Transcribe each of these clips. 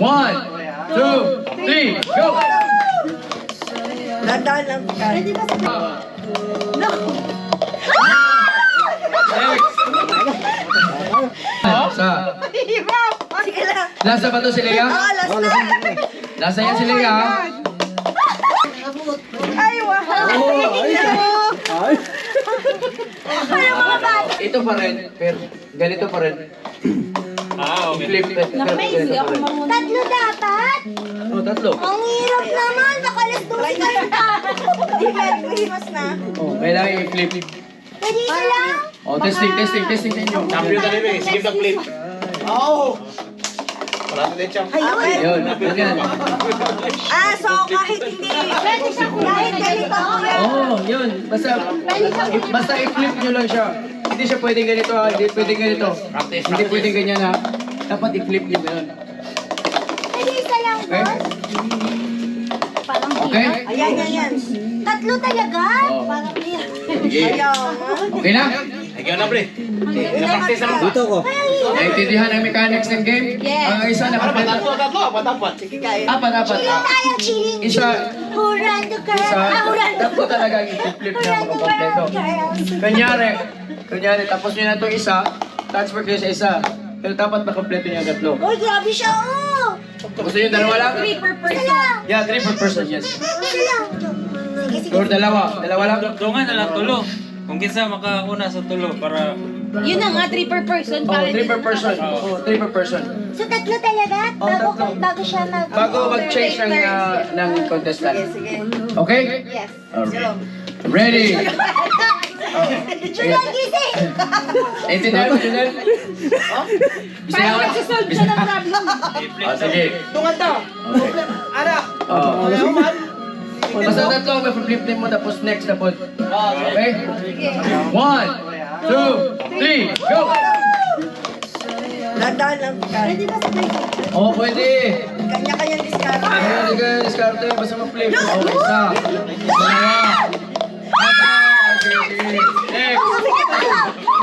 1, 2, 3, go! Dadaan lang. Pwede ba sa... No! Sa, Hirap! Sige lang. lasa ba to si Lea? Last na! Lasa yan si Lea. Ay, wow! Ay. Ay, mga bata! Ito pa rin, pero ganito pa rin. Okay. Flip it. Hindi ako marunong. Tatlo dapat? Oh, tatlo. Ang hirap naman! Baka alas 12 ka na! Hindi pwede, himas na. Oh, kailangan i-flip. Pwede isa lang? Oh, testing ninyo. Champion na rin eh. Sige na flip. Oo. Wala na din champ. Ayun, ganyan. So kahit hindi... Pwede siya kahit ganito. Oh, yun. Basta i-flip nyo lang siya. Hindi siya pwedeng ganito ha. Hindi pwedeng ganito. Hindi pwedeng ganyan ha. Dapat i-flip nyo ganun. Pwede isa lang, Okay? boss? Parang Okay? Ayan. Tatlo talaga? Oh. Parang hirap. Sige. Okay na? Ikaw na, pre. Na-practice naman ba? Dito ko. Naintindihan ang mechanics ng game? Yes. Ang isa nakapleta. Tatlo. Patapat. Sige kaya. Apat. Chilling tayo, chilling. Isa. Hurando girl. Isa. Hurando. Tatlo talaga ang i-flip niya makakompleto. Kunyari, tapos nyo na itong isa, transfer kayo sa isa. Pero dapat makompleto niya ang tatlo. Uy, grabe siya, oh! Gusto nyo dalawa lang? 3 per person. Yeah, 3 per person, yes. Isa lang. Sige. Or dalawa lang? Dungan na lang tulo. Kung kinsa makauna sa tulo para Yun na nga, 3 per person. Oh, 3 per person. Oh, 3 per person. So, tatlo talaga? Oh, tatlo. Bago siya Bago mag-change ng contestant. Okay? Yes. Alright. Ready? Julian, gising! Naintindihan mo, Junel? Parang nagsisolve siya ng problem. Oh, sige. Tungan to. Okay. Anak. Oh. Basta tatlo, may flip din mo, tapos next na po. Okay? 1, 2, 3, go! Dadaan lang. Pwede ba sa Oh, pwede. Kanya-kanya discard. Ayun, hindi ka diskarte, basta mag-flip. Okay, isa. Dalawa. Sige. Next.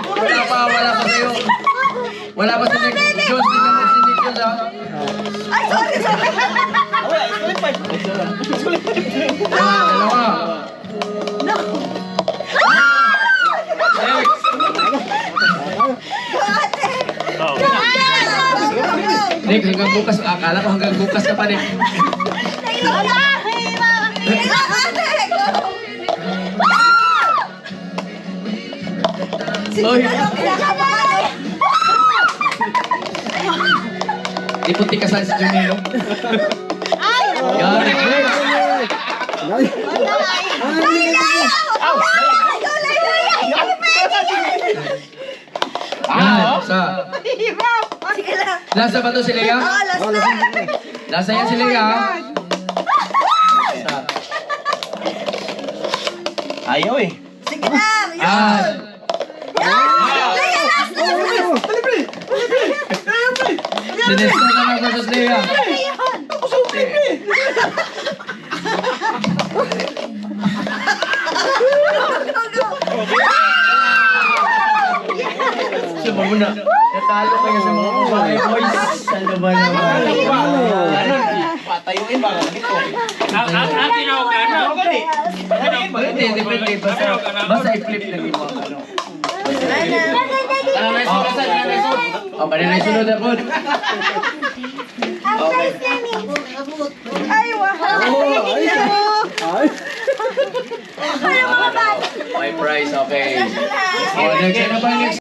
Wala pa sa'yo. Wala pa si Nick Jones. Tingnan mo si Nick Jones, ha? Ay, sorry! Dalawa. No! Next. Nick, hanggang bukas. Akala ko hanggang bukas ka pa, Nick. Oy, ipunti ka sa si Junelo. Yan, next. Yan, sa. Sige lang. Lasa ba to si Lea? Last na. Lasa yan si Lea. Sa. Ayaw eh. Sige lang. Yan. Sinesta ka na versus Lea. Siya ba muna? Natalo kayo sa mga babae, boys. Ano ba naman? Patayuin ba? Dito. ang tinawag na ano? Pwede, depende. Basta i-flip lang yung mga ano. Ano na yung sunod? O, kanina yung sunod ako. Ang price namin. Ay, wow! Ay. Ay, mga bata! My prize, okay. Sige. O, next, ano ba yung next?